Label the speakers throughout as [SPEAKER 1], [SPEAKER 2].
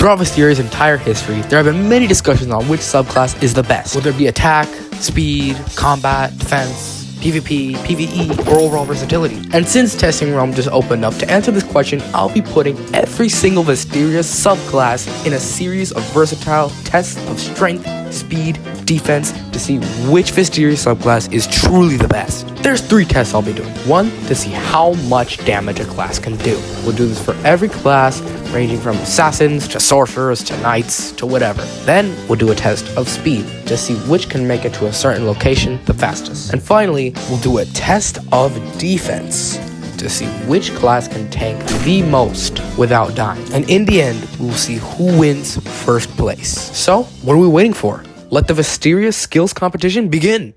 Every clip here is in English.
[SPEAKER 1] Throughout Vesteria's entire history, there have been many discussions on which subclass is the best, whether it be attack, speed, combat, defense, PvP, PvE, or overall versatility. And since Testing Realm just opened up, to answer this question, I'll be putting every single Vesteria subclass in a series of versatile tests of strength, speed, defense to see which Vesteria subclass is truly the best. There's 3 tests I'll be doing. 1, to see how much damage a class can do. We'll do this for every class, ranging from assassins to sorcerers to knights to whatever. Then we'll do a test of speed to see which can make it to a certain location the fastest. And finally, we'll do a test of defense to see which class can tank the most without dying. And in the end, we'll see who wins first place. So, what are we waiting for? Let the Vesteria skills competition begin!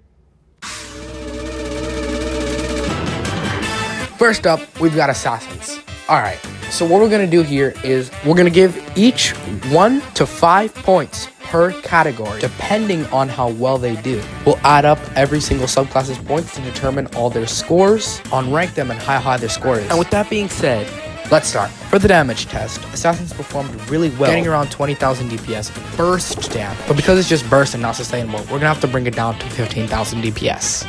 [SPEAKER 1] First up, we've got assassins. Alright, so what we're going to do here is we're going to give each 1 to 5 points per category, depending on how well they do. We'll add up every single subclass's points to determine all their scores, rank them, and how high their score is. And with that being said, let's start. For the damage test, assassins performed really well, getting around 20,000 DPS burst damage. But because it's just burst and not sustainable, we're going to have to bring it down to 15,000 DPS.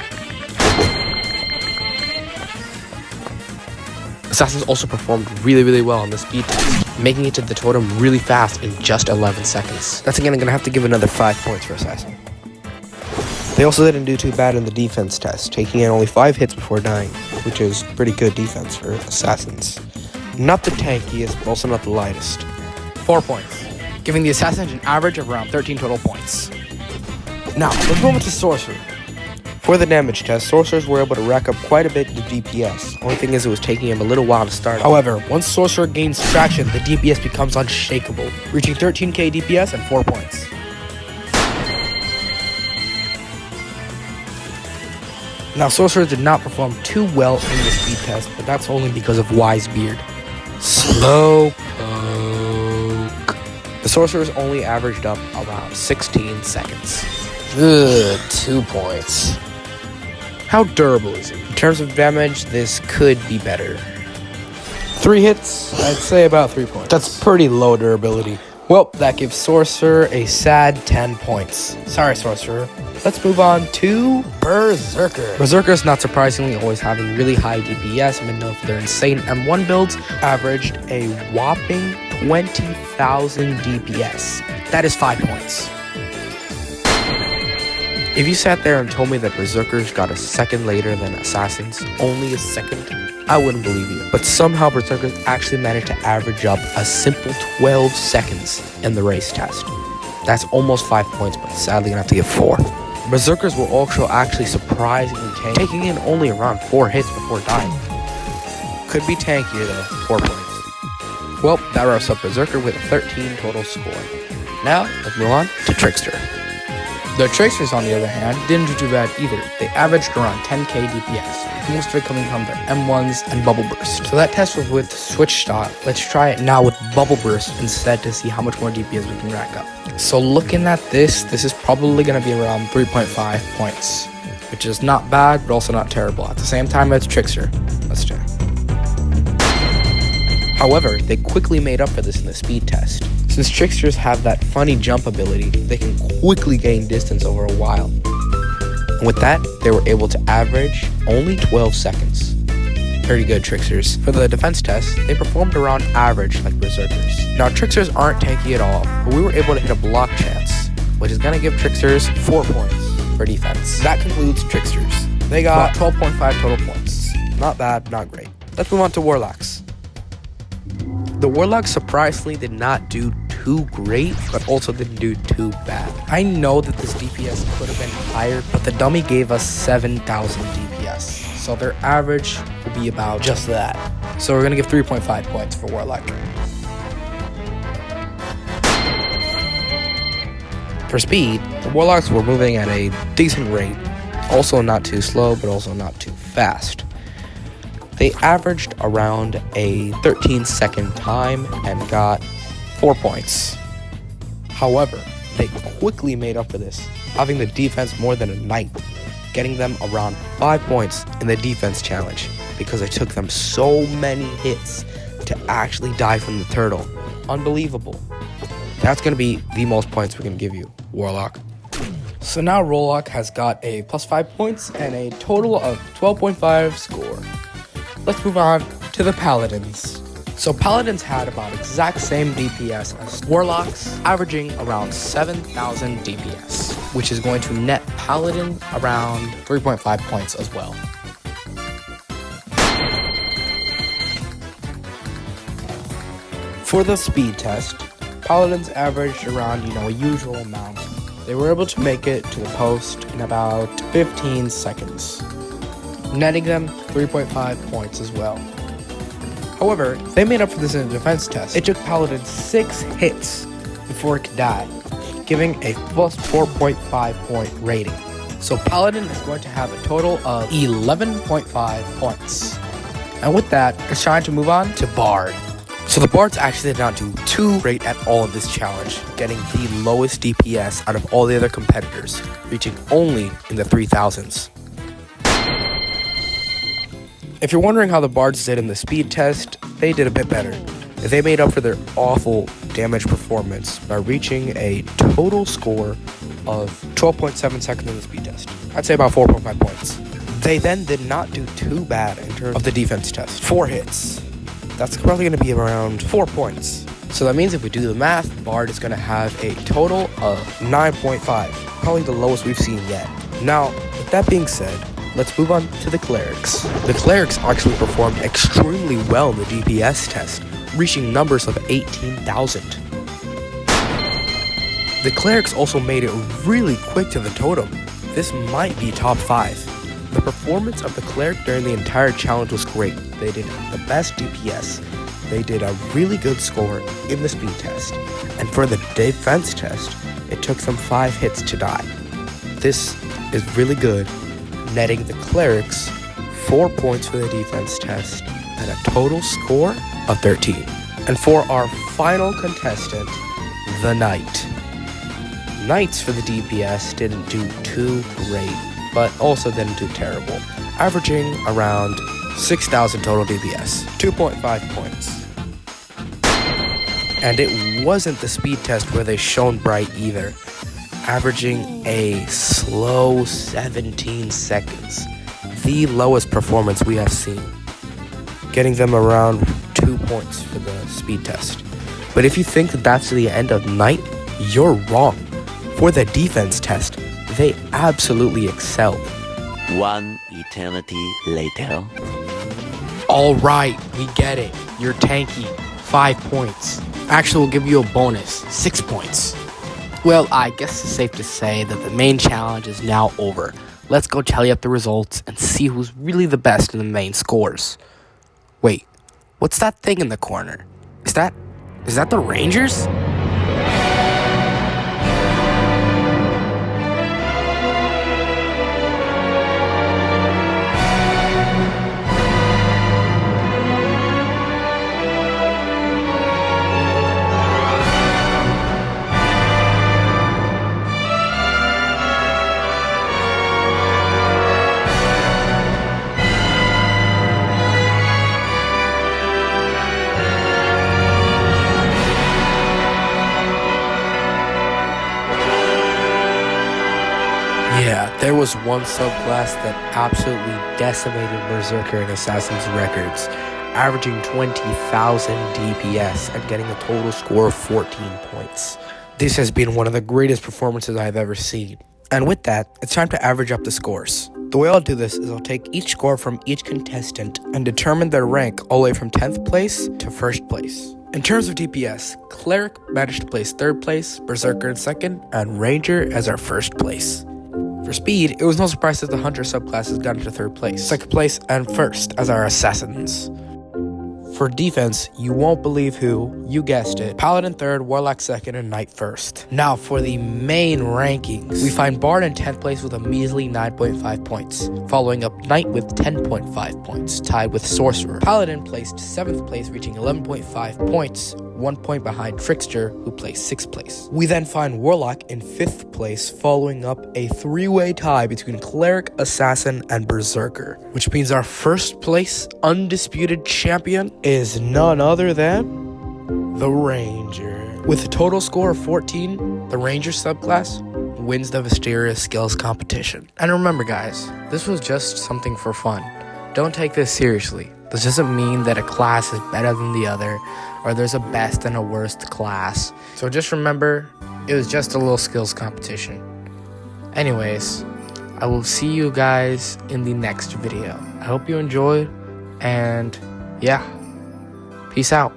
[SPEAKER 1] Assassins also performed really well on the speed test, making it to the totem really fast in just 11 seconds. That's again, I'm going to have to give another 5 points for Assassin. They also didn't do too bad in the defense test, taking in only 5 hits before dying, which is pretty good defense for Assassins. Not the tankiest, but also not the lightest. 4 points, giving the Assassins an average of around 13 total points. Now, let's move on to Sorcerer. For the damage test, Sorcerers were able to rack up quite a bit of DPS. Only thing is, it was taking him a little while to start. However, once Sorcerer gains traction, the DPS becomes unshakable, reaching 13k DPS and 4 points. Now, Sorcerers did not perform too well in the speed test, but that's only because of Wise Beard. Slowpoke. The Sorcerers only averaged up around 16 seconds. Good, 2 points. How durable is it? In terms of damage, this could be better. 3 hits, I'd say about 3 points. That's pretty low durability. Well, that gives Sorcerer a sad 10 points. Sorry, Sorcerer. Let's move on to Berserkers. Berserkers, not surprisingly, always having really high DPS and been known for their insane M1 builds, averaged a whopping 20,000 DPS. That is 5 points. If you sat there and told me that Berserkers got a second later than Assassins, only a second, I wouldn't believe you. But somehow Berserkers actually managed to average up a simple 12 seconds in the race test. That's almost 5 points, but sadly gonna have to give 4. Berserkers were also actually surprisingly tanky, taking in only around 4 hits before dying. Could be tankier though, 4 points. Well, that wraps up Berserker with a 13 total score. Now, let's move on to Trickster. The Tricksters, on the other hand, didn't do too bad either. They averaged around 10k DPS, most of it coming from their M1s and Bubble Burst. So that test was with Switch Shot. Let's try it now with Bubble Burst instead to see how much more DPS we can rack up. So looking at this is probably going to be around 3.5 points, which is not bad, but also not terrible. At the same time, it's Trickster. Let's check. However, they quickly made up for this in the speed test. Since Tricksters have that funny jump ability, they can quickly gain distance over a while. And with that, they were able to average only 12 seconds. Pretty good, Tricksters. For the defense test, they performed around average like Berserkers. Now, Tricksters aren't tanky at all, but we were able to hit a block chance, which is going to give Tricksters 4 points for defense. That concludes Tricksters. They got 12.5 total points. Not bad, not great. Let's move on to Warlocks. The Warlocks surprisingly did not do too great, but also didn't do too bad. I know that this DPS could have been higher, but the dummy gave us 7,000 DPS, so their average will be about just that. So we're gonna give 3.5 points for Warlock. For speed, the Warlocks were moving at a decent rate, also not too slow, but also not too fast. They averaged around a 13-second time and got 4 points. However, they quickly made up for this, having the defense more than a knight, getting them around 5 points in the defense challenge because it took them so many hits to actually die from the turtle. Unbelievable. That's going to be the most points we can give you, Warlock. So now Warlock has got a plus 5 points and a total of 12.5 score. Let's move on to the Paladins. So Paladins had about exact same DPS as Warlocks, averaging around 7,000 DPS, which is going to net Paladin around 3.5 points as well. For the speed test, Paladins averaged around, a usual amount. They were able to make it to the post in about 15 seconds, netting them 3.5 points as well. However, they made up for this in a defense test. It took Paladin 6 hits before it could die, giving a plus 4.5 point rating. So Paladin is going to have a total of 11.5 points. And with that, it's time to move on to Bard. So the Bards actually did not do too great at all of this challenge, getting the lowest DPS out of all the other competitors, reaching only in the 3000s. If you're wondering how the Bards did in the speed test, they did a bit better. They made up for their awful damage performance by reaching a total score of 12.7 seconds in the speed test. I'd say about 4.5 points. They then did not do too bad in terms of the defense test. 4 hits. That's probably going to be around 4 points. So that means if we do the math, Bard is going to have a total of 9.5, probably the lowest we've seen yet. Now, with that being said, let's move on to the Clerics. The Clerics actually performed extremely well in the DPS test, reaching numbers of 18,000. The Clerics also made it really quick to the totem. This might be top 5. The performance of the Cleric during the entire challenge was great. They did the best DPS. They did a really good score in the speed test. And for the defense test, it took them 5 hits to die. This is really good, netting the Clerics 4 points for the defense test and a total score of 13. And for our final contestant, the Knight. Knights for the DPS didn't do too great, but also didn't do terrible, averaging around 6,000 total DPS, 2.5 points. And it wasn't the speed test where they shone bright either, averaging a slow 17 seconds, the lowest performance we have seen, getting them around 2 points for the speed test. But if you think that that's the end of Knight, you're wrong. For the defense test, they absolutely excelled.
[SPEAKER 2] One eternity later.
[SPEAKER 1] Alright, we get it. You're tanky. 5 points. Actually, we'll give you a bonus. 6 points. Well, I guess it's safe to say that the main challenge is now over. Let's go tally up the results and see who's really the best in the main scores. Wait, what's that thing in the corner? Is that the Rangers? Yeah, there was one subclass that absolutely decimated Berserker and Assassin's records, averaging 20,000 DPS and getting a total score of 14 points. This has been one of the greatest performances I've ever seen. And with that, it's time to average up the scores. The way I'll do this is I'll take each score from each contestant and determine their rank all the way from 10th place to 1st place. In terms of DPS, Cleric managed to place 3rd place, Berserker in 2nd, and Ranger as our 1st place. For speed, it was no surprise that the Hunter subclasses got into 3rd place, 2nd place, and 1st as our Assassins. For defense, you won't believe who, you guessed it, Paladin 3rd, Warlock 2nd, and Knight 1st. Now for the main rankings, we find Bard in 10th place with a measly 9.5 points, following up Knight with 10.5 points, tied with Sorcerer. Paladin placed 7th place, reaching 11.5 points, 1 point behind Trickster, who placed 6th place. We then find Warlock in 5th place, following up a 3-way tie between Cleric, Assassin, and Berserker, which means our 1st place undisputed champion is none other than the Ranger. With a total score of 14, the Ranger subclass wins the Vesteria skills competition. And remember guys, this was just something for fun. Don't take this seriously. This doesn't mean that a class is better than the other, or there's a best and a worst class. So just remember, it was just a little skills competition. Anyways, I will see you guys in the next video. I hope you enjoyed, and yeah, peace out.